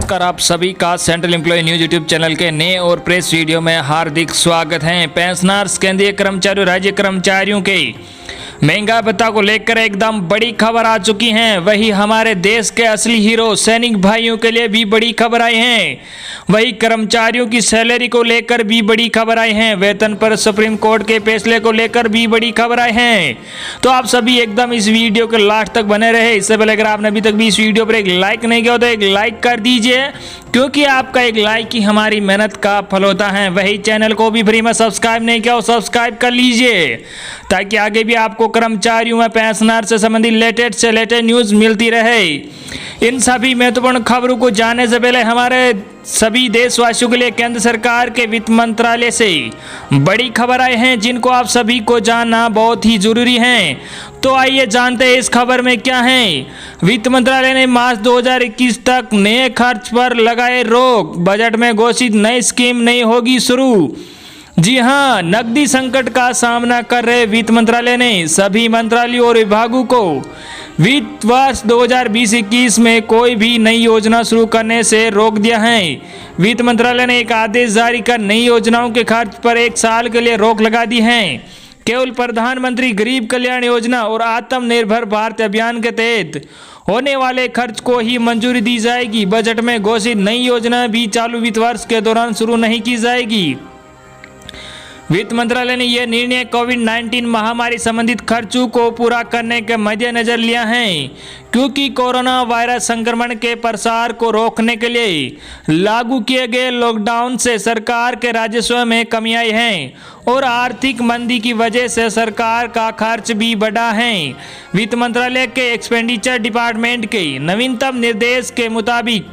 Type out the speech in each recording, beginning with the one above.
नमस्कार, आप सभी का central employee news YouTube channel के नए और प्रेस वीडियो में हार्दिक स्वागत है। पेंशनर्स, केंद्रीय कर्मचारियों, राज्य कर्मचारियों के महंगाई भत्ता को लेकर एकदम बड़ी खबर आ चुकी है। वही हमारे देश के असली हीरो सैनिक भाइयों के लिए भी बड़ी खबर आई है। वही कर्मचारियों की सैलरी को लेकर भी बड़ी खबर आई है। वेतन पर सुप्रीम कोर्ट के फैसले को लेकर भी बड़ी खबर आई है। तो आप सभी एकदम इस वीडियो के लास्ट तक बने रहे। इससे पहले अगर आपने अभी तक भी इस वीडियो पर एक लाइक नहीं किया तो एक लाइक कर दीजिए, क्योंकि आपका एक लाइक ही हमारी मेहनत का फल होता है। वही चैनल को भी फ्री में सब्सक्राइब नहीं किया हो सब्सक्राइब कर लीजिए, ताकि आगे भी आपको कर्मचारियों व पेंशनर से संबंधित लेटेस्ट से लेटेस्ट न्यूज मिलती रहे। इन सभी महत्वपूर्ण खबरों को जानने से पहले हमारे सभी देशवासियों के लिए केंद्र सरकार के वित्त मंत्रालय से बड़ी खबर आए हैं, जिनको आप सभी को जानना बहुत ही जरूरी है। तो आइए जानते हैं इस खबर में क्या है। वित्त मंत्रालय ने मार्च 2021 तक नए खर्च पर लगाए रोक। बजट में घोषित नई स्कीम नहीं होगी शुरू। जी हां, नकदी संकट का सामना कर रहे वित्त मंत्रालय ने सभी मंत्रालयों और विभागों को वित्त वर्ष 2020-21 में कोई भी नई योजना शुरू करने से रोक दिया है। वित्त मंत्रालय ने एक आदेश जारी कर नई योजनाओं के खर्च पर 1 साल के लिए रोक लगा दी है। केवल प्रधानमंत्री गरीब कल्याण योजना और आत्मनिर्भर भारत अभियान के तहत होने वाले खर्च को ही मंजूरी दी जाएगी। बजट में घोषित नई योजना भी चालू वित्त वर्ष के दौरान शुरू नहीं की जाएगी। वित्त मंत्रालय ने यह निर्णय कोविड-19 महामारी संबंधित खर्चों को पूरा करने के मद्देनजर लिया है, क्योंकि कोरोना वायरस संक्रमण के प्रसार को रोकने के लिए लागू किए गए लॉकडाउन से सरकार के राजस्व में कमी आई है और आर्थिक मंदी की वजह से सरकार का खर्च भी बढ़ा है। वित्त मंत्रालय के एक्सपेंडिचर डिपार्टमेंट के नवीनतम निर्देश के मुताबिक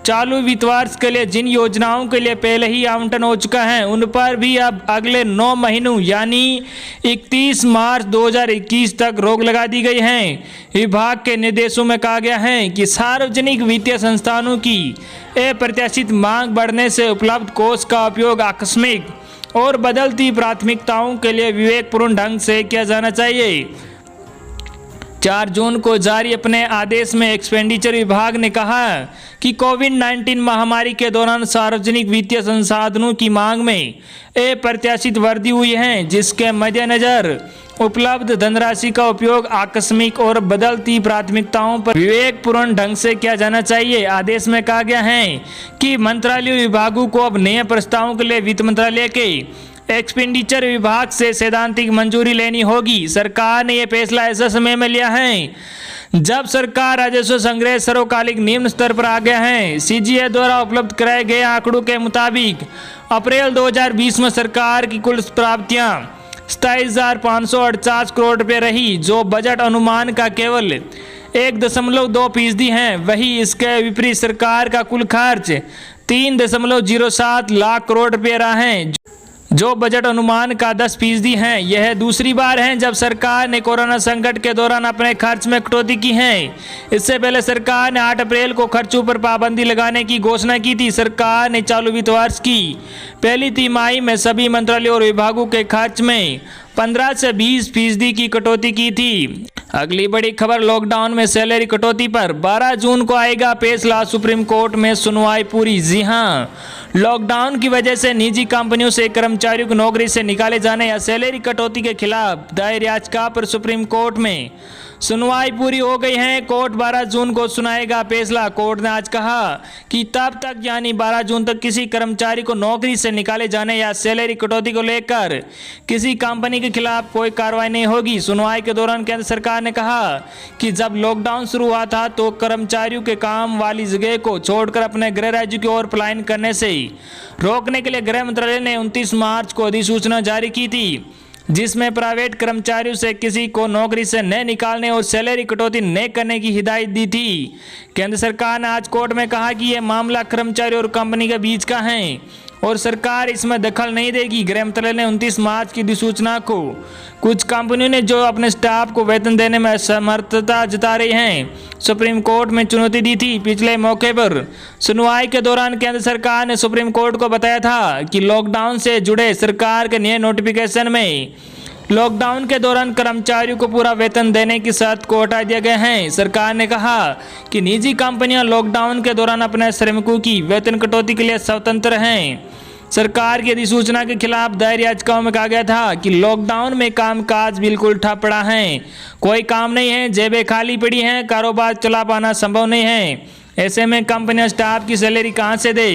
चालू वित्त वर्ष के लिए जिन योजनाओं के लिए पहले ही आवंटन हो चुका है, उन पर भी अब अगले 9 महीनों यानी 31 मार्च 2021 तक रोक लगा दी गई है। विभाग के निर्देशों में कहा गया है कि सार्वजनिक वित्तीय संस्थानों की अप्रत्याशित मांग बढ़ने से उपलब्ध कोष का उपयोग आकस्मिक और बदलती प्राथमिकताओं के लिए विवेकपूर्ण ढंग से किया जाना चाहिए। 4 जून को जारी अपने आदेश में एक्सपेंडिचर विभाग ने कहा कि कोविड-19 महामारी के दौरान सार्वजनिक वित्तीय संसाधनों की मांग में अप्रत्याशित वृद्धि हुई है, जिसके मद्देनजर उपलब्ध धनराशि का उपयोग आकस्मिक और बदलती प्राथमिकताओं पर विवेकपूर्ण ढंग से किया जाना चाहिए। आदेश में कहा गया है कि मंत्रालय विभागों को अब नए प्रस्तावों के लिए वित्त मंत्रालय के एक्सपेंडिचर विभाग से सैद्धांतिक मंजूरी लेनी होगी। सरकार ने यह फैसला ऐसे समय में लिया है जब सरकार राजस्व संग्रह सर्वकालिक निम्न स्तर पर आ गया है। सीजीए द्वारा उपलब्ध कराए गए आंकड़ों के मुताबिक अप्रैल 2020 में सरकार की कुल प्राप्तियां 27,548 करोड़ रुपए रही, जो बजट अनुमान का केवल 1.2% है। वही इसके विपरीत सरकार का कुल खर्च 3.07 लाख करोड़ रुपए रहा है, जो बजट अनुमान का 10% है। यह दूसरी बार है जब सरकार ने कोरोना संकट के दौरान अपने खर्च में कटौती की है। इससे पहले सरकार ने 8 अप्रैल को खर्चों पर पाबंदी लगाने की घोषणा की थी। सरकार ने चालू वित्त वर्ष की पहली तिमाही में सभी मंत्रालयों और विभागों के खर्च में 15 से 20% की कटौती की थी। अगली बड़ी खबर, लॉकडाउन में सैलरी कटौती पर 12 जून को आएगा फैसला। सुप्रीम कोर्ट में सुनवाई पूरी। जी हां, लॉकडाउन की वजह से निजी कंपनियों से कर्मचारियों को नौकरी से निकाले जाने या सैलरी कटौती के खिलाफ दायर याचिका पर सुप्रीम कोर्ट में सुनवाई पूरी हो गई है। कोर्ट 12 जून को सुनाएगा फैसला। कोर्ट ने आज कहा कि तब तक यानी 12 जून तक किसी कर्मचारी को नौकरी से निकाले जाने या सैलरी कटौती को लेकर किसी कंपनी के खिलाफ कोई कार्रवाई नहीं होगी। सुनवाई के दौरान केंद्र सरकार ने कहा कि जब लॉकडाउन शुरू हुआ था तो कर्मचारियों के काम वाली जगह को छोड़कर अपने गृह राज्य की ओर पलायन करने से रोकने के लिए गृह मंत्रालय ने 29 मार्च को अधिसूचना जारी की थी, जिसमें प्राइवेट कर्मचारियों से किसी को नौकरी से न निकालने और सैलरी कटौती न करने की हिदायत दी थी। केंद्र सरकार ने आज कोर्ट में कहा कि यह मामला कर्मचारी और कंपनी के बीच का है और सरकार इसमें दखल नहीं देगी। गृह मंत्रालय ने 29 मार्च की अधिसूचना को कुछ कंपनियों ने जो अपने स्टाफ को वेतन देने में असमर्थता जता रही हैं, सुप्रीम कोर्ट में चुनौती दी थी। पिछले मौके पर सुनवाई के दौरान केंद्र सरकार ने सुप्रीम कोर्ट को बताया था कि लॉकडाउन से जुड़े सरकार के नए नोटिफिकेशन में लॉकडाउन के दौरान कर्मचारियों को पूरा वेतन देने की शर्त को हटा दिया गया है। सरकार ने कहा कि निजी कंपनियां लॉकडाउन के दौरान अपने श्रमिकों की वेतन कटौती के लिए स्वतंत्र हैं। सरकार की अधिसूचना के खिलाफ दायर याचिकाओं में कहा गया था कि लॉकडाउन में कामकाज बिल्कुल ठप पड़ा है, कोई काम नहीं है, जेबें खाली पड़ी हैं, कारोबार चला पाना संभव नहीं है। ऐसे में कंपनियां स्टाफ की सैलरी कहां से दे।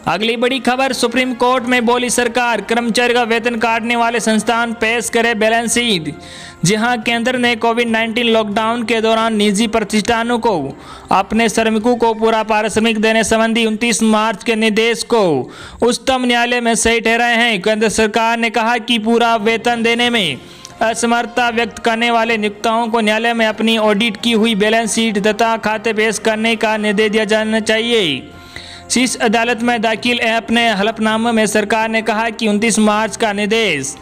अगली बड़ी खबर, सुप्रीम कोर्ट में बोली सरकार, कर्मचारी का वेतन काटने वाले संस्थान पेश करे बैलेंस शीट। जहां केंद्र ने कोविड-19 लॉकडाउन के दौरान निजी प्रतिष्ठानों को अपने श्रमिकों को पूरा पारिश्रमिक देने संबंधी 29 मार्च के निर्देश को उच्चतम न्यायालय में सही ठहराए हैं। केंद्र सरकार ने कहा कि पूरा वेतन देने में असमर्थता व्यक्त करने वाले नियोक्ताओं को न्यायालय में अपनी ऑडिट की हुई बैलेंस शीट तथा खाते पेश करने का निर्देश दिया जाना चाहिए। शीर्ष अदालत में दाखिल अपने हलफनामे में सरकार ने कहा कि 29 मार्च का निर्देश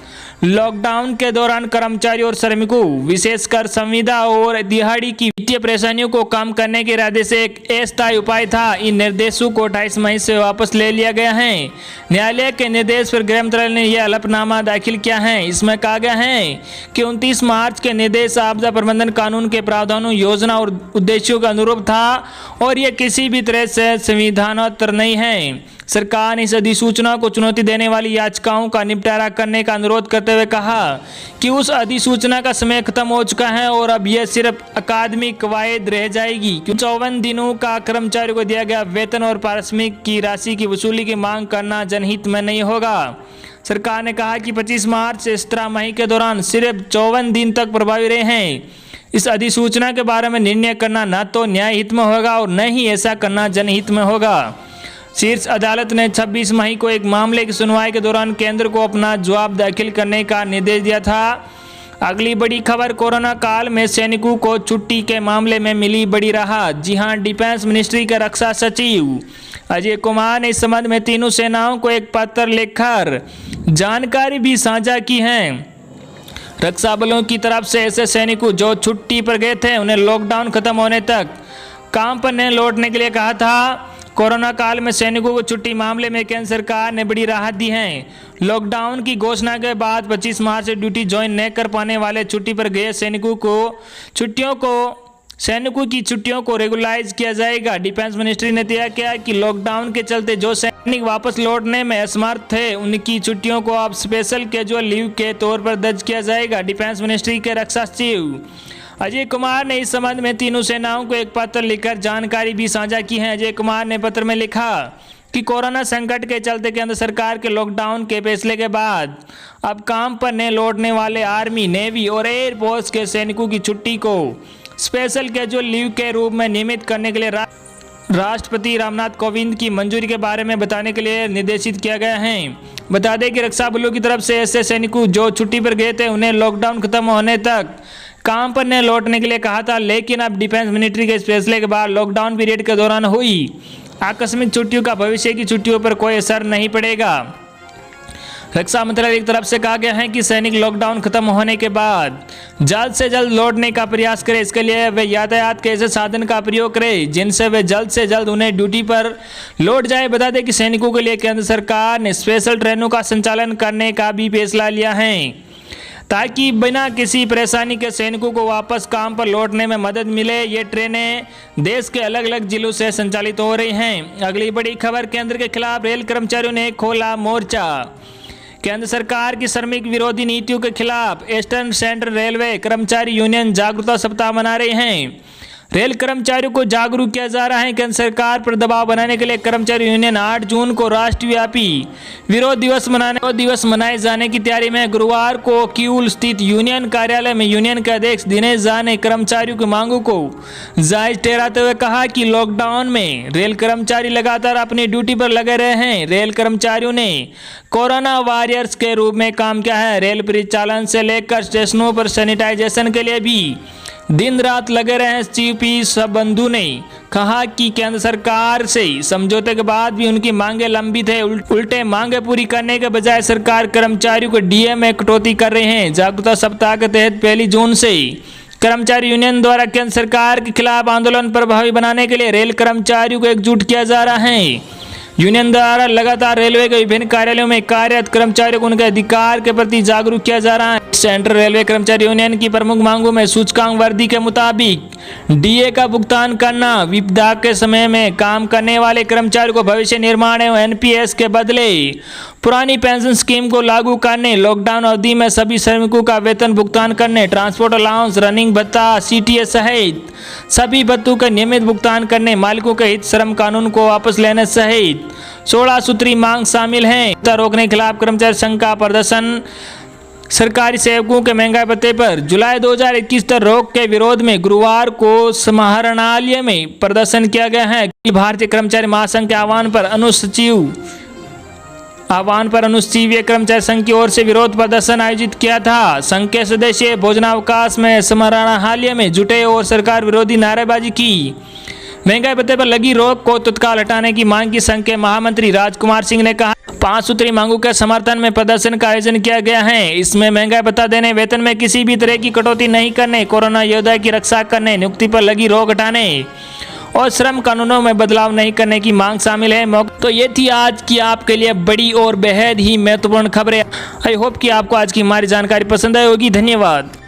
लॉकडाउन के दौरान कर्मचारियों और श्रमिकों, विशेषकर संविदा और दिहाड़ी की वित्तीय परेशानियों को कम करने के इरादे से एक अस्थायी उपाय था। इन निर्देशों को 28 मई से वापस ले लिया गया है। न्यायालय के निर्देश पर गृह मंत्रालय ने यह हलफनामा दाखिल किया है। इसमें कहा गया है कि 29 मार्च के निर्देश आपदा प्रबंधन कानून के प्रावधानों, योजना और उद्देश्यों के अनुरूप था और यह किसी भी तरह से संविधानोत्तर नहीं है। सरकार ने इस अधिसूचना को चुनौती देने वाली याचिकाओं का निपटारा करने का अनुरोध करते हुए कहा कि उस अधिसूचना का समय खत्म हो चुका है और अब यह सिर्फ अकादमिक कवायद रह जाएगी। 54 दिनों का कर्मचारियों को दिया गया वेतन और पारिश्रमिक की राशि की वसूली की मांग करना जनहित में नहीं होगा। सरकार ने कहा कि 25 मार्च से 17 मई के दौरान सिर्फ 54 दिन तक प्रभावी रहे हैं। इस अधिसूचना के बारे में निर्णय करना न तो न्याय हित में होगा और न ही ऐसा करना जनहित में होगा। शीर्ष अदालत ने 26 मई को एक मामले की सुनवाई के दौरान केंद्र को अपना जवाब दाखिल करने का निर्देश दिया था। अगली बड़ी खबर, कोरोना काल में सैनिकों को छुट्टी के मामले में मिली बड़ी राहत। जी हां, डिफेंस मिनिस्ट्री के रक्षा सचिव अजय कुमार ने इस संबंध में तीनों सेनाओं को एक पत्र लिखकर जानकारी भी साझा की है। रक्षा बलों की तरफ से ऐसे सैनिकों जो छुट्टी पर गए थे उन्हें लॉकडाउन खत्म होने तक काम पर न लौटने के लिए कहा था। कोरोना काल में सैनिकों को छुट्टी मामले में केंद्र सरकार ने बड़ी राहत दी है। लॉकडाउन की घोषणा के बाद 25 मार्च से ड्यूटी ज्वाइन न कर पाने वाले छुट्टी पर गए सैनिकों की छुट्टियों को रेगुलाइज किया जाएगा। डिफेंस मिनिस्ट्री ने तय किया कि लॉकडाउन के चलते जो सैनिक वापस लौटने में असमर्थ थे उनकी छुट्टियों को अब स्पेशल कैजुअल लीव के तौर पर दर्ज किया जाएगा। डिफेंस मिनिस्ट्री के रक्षा सचिव अजय कुमार ने इस संबंध में तीनों सेनाओं को एक पत्र लिखकर जानकारी भी साझा की है। अजय कुमार ने पत्र में लिखा कि कोरोना संकट के चलते केंद्र सरकार के लॉकडाउन के फैसले के बाद अब काम पर न लौटने वाले आर्मी, नेवी और एयरफोर्स के सैनिकों की छुट्टी को स्पेशल कैजुअल लीव के रूप में नियमित करने के लिए राष्ट्रपति रामनाथ कोविंद की मंजूरी के बारे में बताने के लिए निर्देशित किया गया है। बता दें कि रक्षा बलों की तरफ से ऐसे सैनिकों जो छुट्टी पर गए थे उन्हें लॉकडाउन खत्म होने तक काम पर न लौटने के लिए कहा था, लेकिन अब डिफेंस मिनिस्ट्री के इस फैसले के बाद लॉकडाउन पीरियड के दौरान हुई आकस्मिक छुट्टियों का भविष्य की छुट्टियों पर कोई असर नहीं पड़ेगा। रक्षा मंत्रालय की तरफ से कहा गया है कि सैनिक लॉकडाउन खत्म होने के बाद जल्द से जल्द लौटने का प्रयास करें। इसके लिए वे यातायात के ऐसे साधन का प्रयोग करें जिनसे वे जल्द से जल्द उन्हें ड्यूटी पर लौट जाए। बता दें कि सैनिकों के लिए केंद्र सरकार ने स्पेशल ट्रेनों का संचालन करने का भी फैसला लिया है ताकि बिना किसी परेशानी के सैनिकों को वापस काम पर लौटने में मदद मिले। ये ट्रेनें देश के अलग अलग जिलों से संचालित हो रही हैं। अगली बड़ी खबर, केंद्र के खिलाफ रेल कर्मचारियों ने खोला मोर्चा। केंद्र सरकार की श्रमिक विरोधी नीतियों के खिलाफ ईस्टर्न सेंट्रल रेलवे कर्मचारी यूनियन जागरूकता सप्ताह मना रहे हैं। रेल कर्मचारियों को जागरूक किया जा रहा है। केंद्र सरकार पर दबाव बनाने के लिए कर्मचारी यूनियन 8 जून को राष्ट्रव्यापी विरोध दिवस मनाए जाने की तैयारी में गुरुवार को किऊल स्थित यूनियन कार्यालय में यूनियन के अध्यक्ष दिनेश झा ने कर्मचारियों की मांगों को जायज ठहराते हुए कहा कि लॉकडाउन में रेल कर्मचारी लगातार अपनी ड्यूटी पर लगे रहे हैं। रेल कर्मचारियों ने कोरोना वॉरियर्स के रूप में काम किया है। रेल परिचालन से लेकर स्टेशनों पर सैनिटाइजेशन के लिए भी दिन रात लगे रहे। सीपी सबंधु ने कहा कि केंद्र सरकार से समझौते के बाद भी उनकी मांगे लंबित है। उल्टे मांगे पूरी करने के बजाय सरकार कर्मचारियों को डीए में कटौती कर रहे हैं। जागरूकता सप्ताह के तहत 1 जून से कर्मचारी यूनियन द्वारा केंद्र सरकार के खिलाफ आंदोलन प्रभावी बनाने के लिए रेल कर्मचारियों को एकजुट किया जा रहा है। यूनियन द्वारा लगातार रेलवे के विभिन्न कार्यालयों में कार्यरत कर्मचारियों को उनके अधिकार के प्रति जागरूक किया जा रहा है। सेंट्रल रेलवे कर्मचारी यूनियन की प्रमुख मांगों में सूचकांक वर्दी के मुताबिक डीए का भुगतान करना, विपदा के समय में काम करने वाले कर्मचारियों को भविष्य निर्माण एवं एनपीएस के बदले पुरानी पेंशन स्कीम को लागू करने, लॉकडाउन अवधि में सभी श्रमिकों का वेतन भुगतान करने, ट्रांसपोर्ट अलाउंस, रनिंग भत्ता, सीटीएस सहित सभी भत्तों का नियमित भुगतान करने, मालिकों के हित श्रम कानून को वापस लेने सहित 16 सूत्री मांग शामिल हैं। रोकने के खिलाफ कर्मचारी संघ का प्रदर्शन। सरकारी सेवकों के महंगाई भत्ते पर जुलाई 2021 तक रोक के विरोध में गुरुवार को समाहरणालय में प्रदर्शन किया गया है। भारतीय कर्मचारी महासंघ के आह्वान पर अनुसूचित कर्मचारी संघ की ओर से विरोध प्रदर्शन आयोजित किया था। संघ के सदस्य भोजनावकाश में समाहरणालय में जुटे और सरकार विरोधी नारेबाजी की। महंगाई भत्ते पर लगी रोक को तत्काल हटाने की मांग की संघ के महामंत्री राजकुमार सिंह ने कहा। 5 सूत्री मांगों के समर्थन में प्रदर्शन का आयोजन किया गया है। इसमें महंगाई भत्ता देने, वेतन में किसी भी तरह की कटौती नहीं करने, कोरोना योद्धा की रक्षा करने, नियुक्ति पर लगी रोक हटाने और श्रम कानूनों में बदलाव नहीं करने की मांग शामिल है। तो ये थी आज की आपके लिए बड़ी और बेहद ही महत्वपूर्ण खबरें। आई होप कि आपको आज की हमारी जानकारी पसंद आई होगी। धन्यवाद।